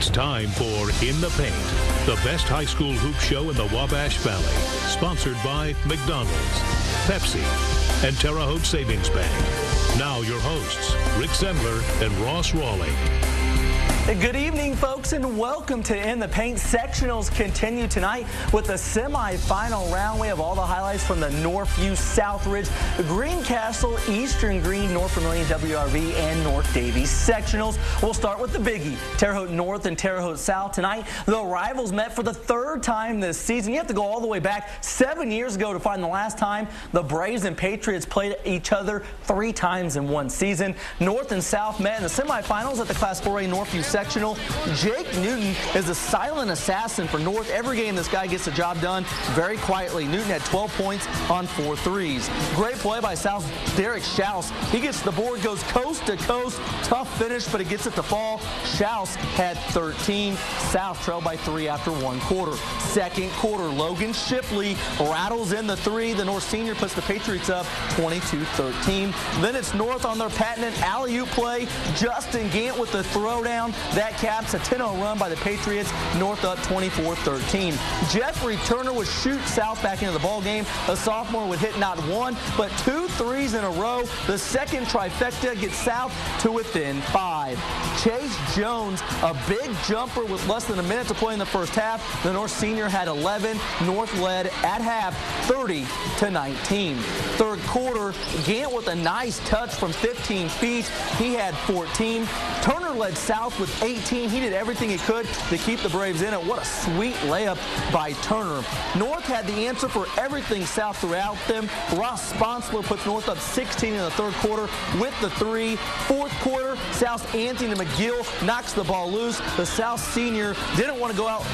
It's time for In the Paint, the best high school hoop show in the Wabash Valley. Sponsored by McDonald's, Pepsi, and Terre Haute Savings Bank. Now your hosts, Rick Sendler and Ross Rawley. Good evening, folks, and welcome to In the Paint. Sectionals continue tonight with the semifinal round. We have all the highlights from the Northview, Southridge, Greencastle, Eastern Green, North Vermilion, WRV, and North Davies sectionals. We'll start with the biggie, Terre Haute North and Terre Haute South tonight. The rivals met for the third time this season. You have to go all the way back 7 years ago to find the last time the Braves and Patriots played each other 3 times in one season. North and South met in the semifinals at the Class 4A Northview sectional. Jake Newton is a silent assassin for North. Every game this guy gets the job done very quietly. Newton had 12 points on 4 threes. Great play by South's Derek Schaus. He gets the board, goes coast to coast. Tough finish, but it gets it to fall. Schaus had 13. South trailed by 3 after 1 quarter. Second quarter, Logan Shipley rattles in the 3. The North senior puts the Patriots up 22-13. Then it's North on their patented alley-oop play. Justin Gant with the throwdown. That caps a 10-0 run by the Patriots. North up 24-13. Jeffrey Turner would shoot South back into the ball game. A sophomore would hit not 1, but 2 threes in a row. The second trifecta gets South to within 5. Chase Jones, a big jumper with less than a minute to play in the first half. The North senior had 11. North led at half 30-19. Third quarter, Gant with a nice touch from 15 feet. He had 14. Turner led South with 18. He did everything he could to keep the Braves in it. What a sweet layup by Turner. North had the answer for everything South threw out them. Ross Sponsler puts North up 16 in the third quarter with the 3. Fourth quarter, South's Anthony McGill knocks the ball loose. The South senior didn't want to go out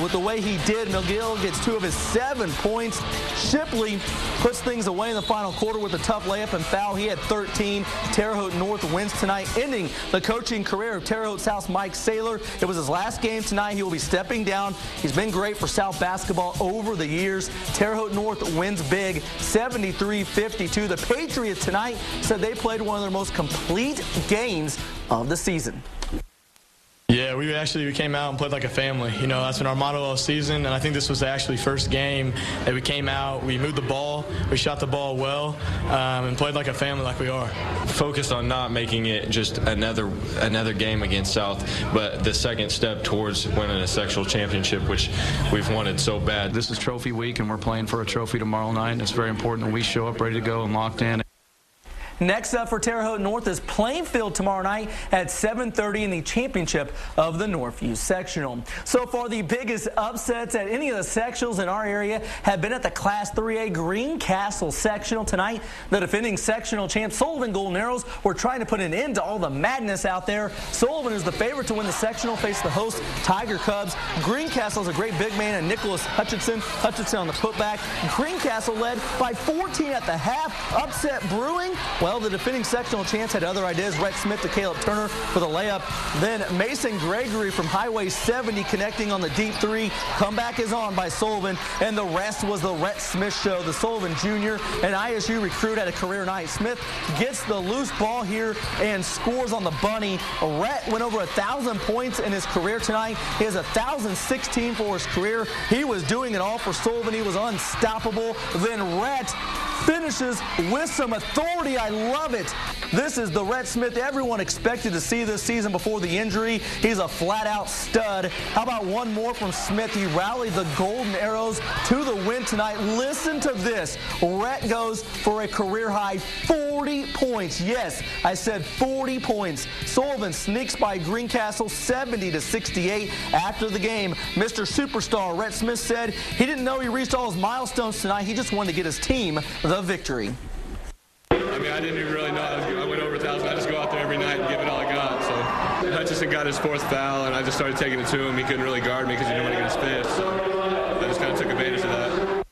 with the way he did. McGill gets 2 of his 7 points. Shipley puts things away in the final quarter with a tough layup and foul. He had 13. Terre Haute North wins tonight, ending the coaching career of Terre Haute South's Mike Saylor. It was his last game tonight. He will be stepping down. He's been great for South basketball over the years. Terre Haute North wins big, 73-52. The Patriots tonight said they played one of their most complete games of the season. Yeah, we came out and played like a family. You know, that's been our motto all season, and I think this was actually first game that we came out, we moved the ball, we shot the ball well, and played like a family like we are. Focused on not making it just another game against South, but the second step towards winning a sectional championship, which we've wanted so bad. This is trophy week, and we're playing for a trophy tomorrow night. It's very important that we show up ready to go and locked in. Next up for Terre Haute North is Plainfield tomorrow night at 7:30 in the championship of the Northview sectional. So far, the biggest upsets at any of the sectionals in our area have been at the Class 3A Greencastle sectional tonight. The defending sectional champ Sullivan Golden Arrows were trying to put an end to all the madness out there. Sullivan is the favorite to win the sectional, face the host Tiger Cubs. Greencastle is a great big man and Nicholas Hutchinson on the putback. Greencastle led by 14 at the half. Upset brewing. Well, the defending sectional champs had other ideas. Rhett Smith to Caleb Turner for the layup. Then Mason Gregory from Highway 70 connecting on the deep 3. Comeback is on by Sullivan, and the rest was the Rhett Smith show. The Sullivan Jr. and ISU recruit had a career night. Smith gets the loose ball here and scores on the bunny. Rhett went over 1,000 points in his career tonight. He has 1,016 for his career. He was doing it all for Sullivan. He was unstoppable. Then Rhett finishes with some authority. I love it. This is the Rhett Smith everyone expected to see this season before the injury. He's a flat-out stud. How about one more from Smith? He rallied the Golden Arrows to the win tonight. Listen to this. Rhett goes for a career-high 40 points. Yes, I said 40 points. Sullivan sneaks by Greencastle 70-68 after the game. Mr. Superstar Rhett Smith said he didn't know he reached all his milestones tonight. He just wanted to get his team the victory. I mean, I didn't even really know. I went over 1,000. I just go out there every night and give it all I got. So Hutchinson got his 4th foul, and I just started taking it to him. He couldn't really guard me because he didn't want to get his 5th. So I just kind of took advantage of that.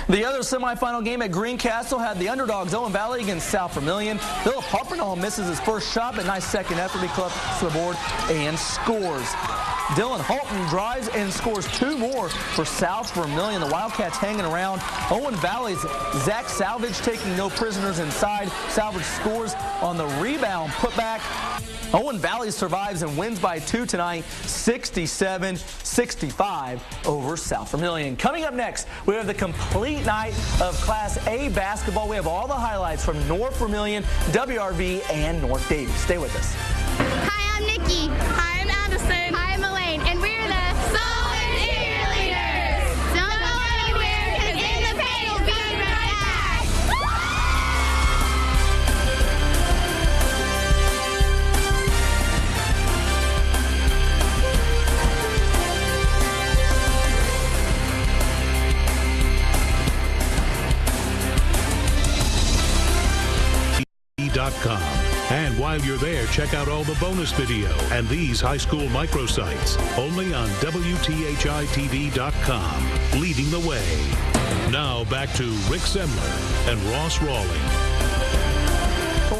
The other semifinal game at Greencastle had the underdogs Owen Valley against South Vermilion. Philip Harpenall misses his first shot, but nice second effort. He collects the board and scores. Dylan Holton drives and scores 2 more for South Vermilion. The Wildcats hanging around. Owen Valley's Zach Salvage taking no prisoners inside. Salvage scores on the rebound putback. Owen Valley survives and wins by 2 tonight, 67-65 over South Vermilion. Coming up next, we have the complete night of Class A basketball. We have all the highlights from North Vermilion, WRV, and North Davies. Stay with us. Hi, I'm Nikki. Hi, I'm Addison. Hi, I'm Elaine, and we're the Solid Cheerleaders. Don't go anywhere, because In the Paint will be right back. .com. And while you're there, check out all the bonus video and these high school microsites. Only on WTHI-TV.com. Leading the way. Now back to Rick Semler and Ross Rawling.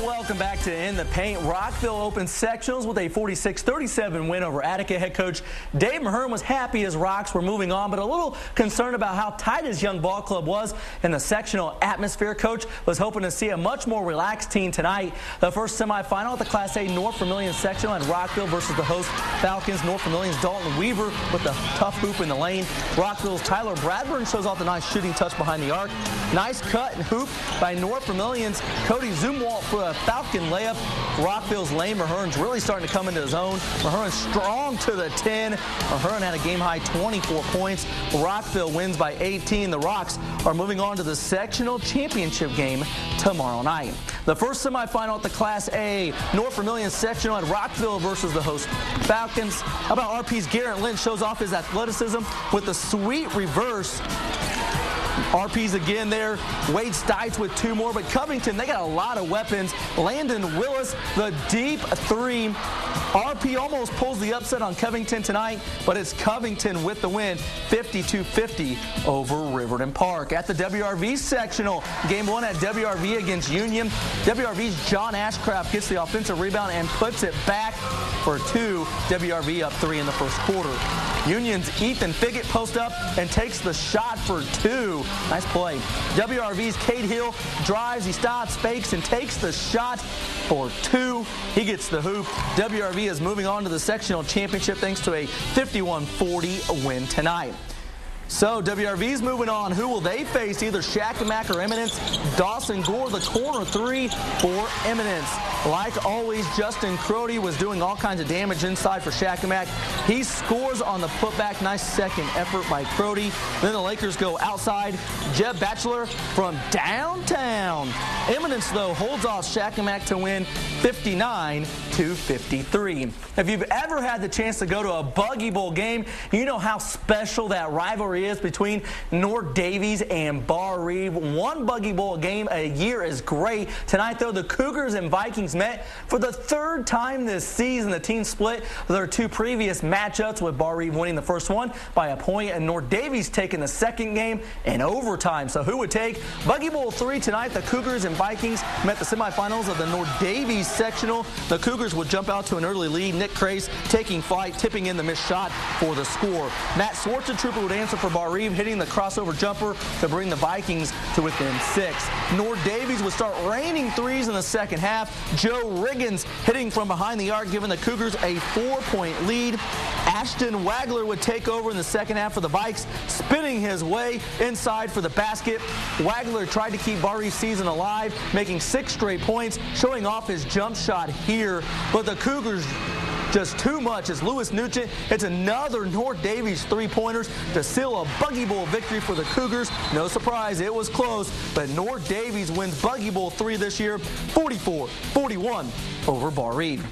Welcome back to In the Paint. Rockville opens sectionals with a 46-37 win over Attica. Head coach Dave Mahern was happy as Rocks were moving on, but a little concerned about how tight his young ball club was in the sectional atmosphere. Coach was hoping to see a much more relaxed team tonight. The first semifinal at the Class A North Vermilion sectional at Rockville versus the host Falcons. North Vermilion's Dalton Weaver with the tough hoop in the lane. Rockville's Tyler Bradburn shows off the nice shooting touch behind the arc. Nice cut and hoop by North Vermilion's Cody Zumwalt for a Falcon layup. Rockville's Lane Mahern's really starting to come into his own. Mahern strong to the 10. Mahern had a game-high 24 points. Rockville wins by 18. The Rocks are moving on to the sectional championship game tomorrow night. The first semifinal at the Class A North Vermilion sectional at Rockville versus the host Falcons. How about RP's Garrett Lynch shows off his athleticism with a sweet reverse. RP's again there. Wade Stites with 2 more, but Covington, they got a lot of weapons. Landon Willis, the deep 3. RP almost pulls the upset on Covington tonight, but it's Covington with the win, 52-50 over Riverton Park. At the WRV sectional, game 1 at WRV against Union. WRV's John Ashcraft gets the offensive rebound and puts it back for 2. WRV up 3 in the first quarter. Union's Ethan Figgett posts up and takes the shot for 2. Nice play. WRV's Cade Hill drives, he stops, fakes, and takes the shot for 2. He gets the hoop. WRV is moving on to the sectional championship thanks to a 51-40 win tonight. So WRV's moving on. Who will they face? Either Shakamak or Eminence. Dawson Gore, the corner 3 for Eminence. Like always, Justin Crody was doing all kinds of damage inside for Shakamak. He scores on the putback. Nice second effort by Crody. Then the Lakers go outside. Jeb Batchelor from downtown. Eminence, though, holds off Shakamak to win 59-53. If you've ever had the chance to go to a Buggy Bowl game, you know how special that rivalry is between North Davies and Bar Reeve. One Buggy Bowl game a year is great. Tonight, though, the Cougars and Vikings met for the 3rd time this season. The team split their 2 previous matchups, with Bar Reeve winning the first one by a point and North Davies taking the second game in overtime. So who would take Buggy Bowl 3 tonight? The Cougars and Vikings met the semifinals of the North Davies sectional. The Cougars would jump out to an early lead. Nick Crace taking flight, tipping in the missed shot for the score. Matt Swartzentrooper would answer for Bar Reeve, hitting the crossover jumper to bring the Vikings to within 6. North Davies would start raining threes in the second half. Joe Riggins hitting from behind the arc, giving the Cougars a 4-point lead. Ashton Wagler would take over in the second half for the Vikes, spinning his way inside for the basket. Wagler tried to keep Bar Reeve's season alive, making 6 straight points, showing off his jump shot here. But the Cougars just too much as Lewis Nugent hits another North Davies 3-pointers to seal a Buggy Bowl victory for the Cougars. No surprise, it was close, but North Davies wins Buggy Bowl 3 this year, 44-41 over Bar Reeve.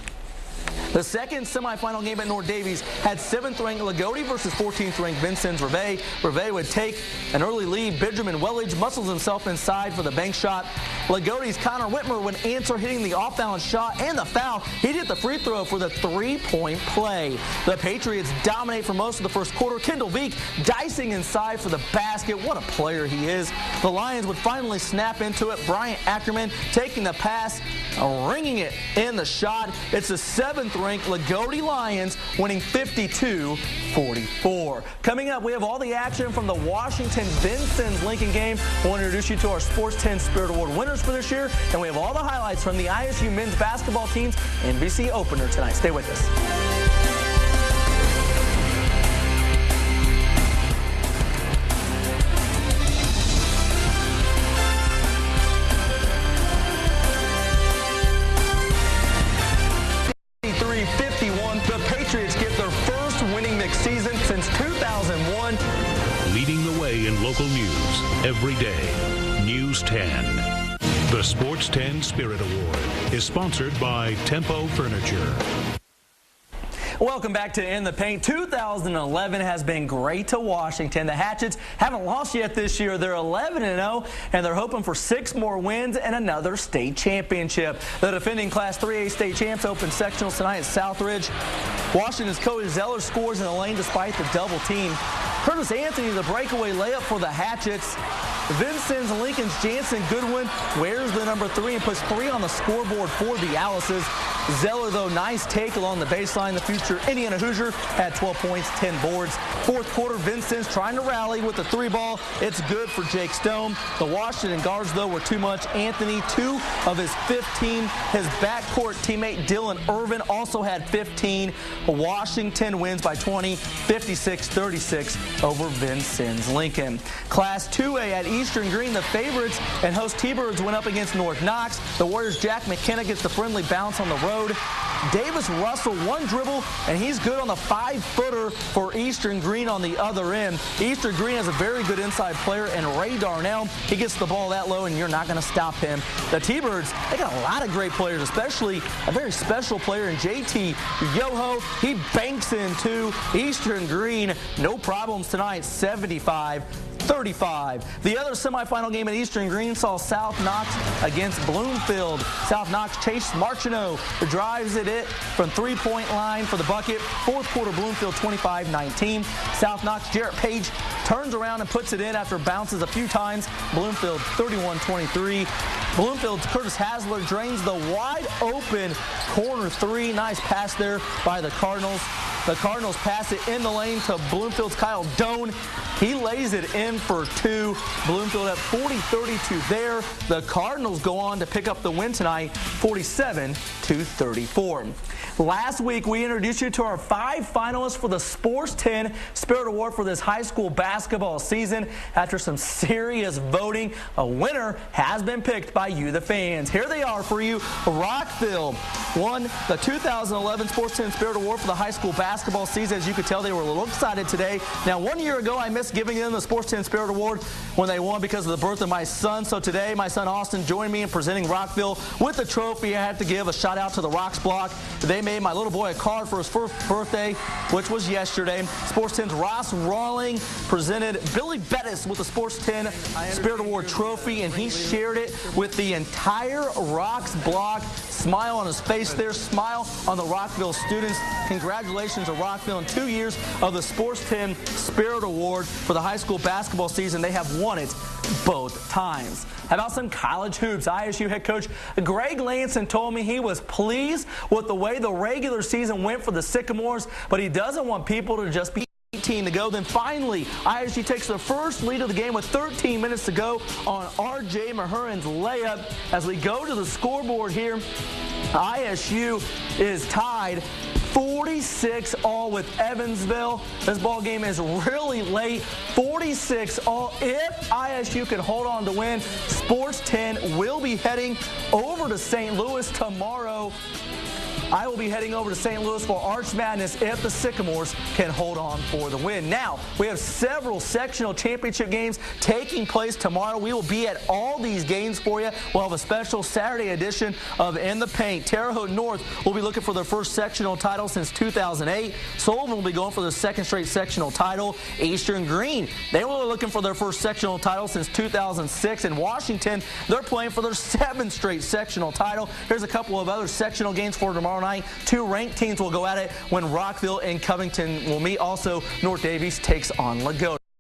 The second semifinal game at North Davies had 7th-ranked Lagodi versus 14th-ranked Vincennes Reveille. Reveille would take an early lead. Benjamin Wellage muscles himself inside for the bank shot. Lagode's Connor Whitmer would answer, hitting the off-balance shot and the foul. He'd hit the free throw for the three-point play. The Patriots dominate for most of the first quarter. Kendall Veek dicing inside for the basket. What a player he is. The Lions would finally snap into it. Bryant Ackerman taking the pass, ringing it in the shot. It's the 7th-ranked Lagode Lions winning 52-44. Coming up, we have all the action from the Washington-Vincennes-Lincoln game. We'll introduce you to our Sports 10 Spirit Award winners for this year, and we have all the highlights from the ISU men's basketball team's NBC opener tonight. Stay with us. The Patriots get their first winning mixed season since 2001. Leading the way in local news every day. News 10. The Sports 10 Spirit Award is sponsored by Tempo Furniture. Welcome back to In the Paint. 2011 has been great to Washington. The Hatchets haven't lost yet this year. They're 11-0, and they're hoping for 6 more wins and another state championship. The defending Class 3A state champs open sectionals tonight at Southridge. Washington's Cody Zeller scores in the lane despite the double team. Curtis Anthony, the breakaway layup for the Hatchets. Vincennes Lincoln's Jansen Goodwin wears the number 3 and puts 3 on the scoreboard for the Alice's. Zeller, though, nice take along the baseline. The future Indiana Hoosier had 12 points, 10 boards. Fourth quarter, Vincennes trying to rally with the 3 ball. It's good for Jake Stone. The Washington guards, though, were too much. Anthony, 2 of his 15. His backcourt teammate Dylan Irvin also had 15. Washington wins by 20, 56-36 over Vincennes Lincoln. Class 2A at Eastern Green, the favorites and host T-Birds went up against North Knox. The Warriors' Jack McKenna gets the friendly bounce on the road. Davis Russell, 1 dribble, and he's good on the 5-footer for Eastern Green on the other end. Eastern Green has a very good inside player, and Ray Darnell, he gets the ball that low, and you're not going to stop him. The T-Birds, they got a lot of great players, especially a very special player in JT Yoho. He banks into Eastern Green. No problems tonight, 75-35. The other semifinal game at Eastern Green saw South Knox against Bloomfield. South Knox chased Martineau, drives it from 3-point line for the bucket. Fourth quarter, Bloomfield 25-19. South Knox, Jarrett Page turns around and puts it in after bounces a few times. Bloomfield 31-23. Bloomfield's Curtis Hasler drains the wide open corner 3. Nice pass there by the Cardinals. The Cardinals pass it in the lane to Bloomfield's Kyle Doan. He lays it in for 2. Bloomfield at 40-32 there. The Cardinals go on to pick up the win tonight, 47-34. Last week, we introduced you to our 5 finalists for the Sports 10 Spirit Award for this high school basketball season. After some serious voting, a winner has been picked by you, the fans. Here they are for you. Rockville won the 2011 Sports 10 Spirit Award for the high school basketball season. As you could tell, they were a little excited today. Now, 1 year ago, I missed giving them the Sports 10 Spirit Award when they won because of the birth of my son. So today, my son Austin joined me in presenting Rockville with the trophy. I have to give a shout out to the Rocks block. They made my little boy a card for his first birthday, which was yesterday. Sports 10's Ross Rawling presented Billy Bettis with the Sports 10 Spirit Award trophy, and he shared it with the entire Rocks block. Smile on his face there, smile on the Rockville students. Congratulations to Rockville in 2 years of the Sports 10 Spirit Award for the high school basketball season. They have won it both times. How about some college hoops? ISU head coach Greg Lanson told me he was pleased with the way the regular season went for the Sycamores, but he doesn't want people to just be 18 to go. Then finally, ISU takes the first lead of the game with 13 minutes to go on R.J. Mahurin's layup. As we go to the scoreboard here, ISU is tied 46-all with Evansville. This ball game is really late. 46-all. If ISU can hold on to win, Sports 10 will be heading over to St. Louis tomorrow I will be heading over to St. Louis for Arch Madness if the Sycamores can hold on for the win. Now, we have several sectional championship games taking place tomorrow. We will be at all these games for you. We'll have a special Saturday edition of In the Paint. Terre Haute North will be looking for their first sectional title since 2008. Sullivan will be going for their second straight sectional title. Eastern Green, they were looking for their first sectional title since 2006. In Washington, they're playing for their 7th straight sectional title. Here's a couple of other sectional games for tomorrow night. 2 ranked teams will go at it when Rockville and Covington will meet. Also, North Davies takes on Laguna.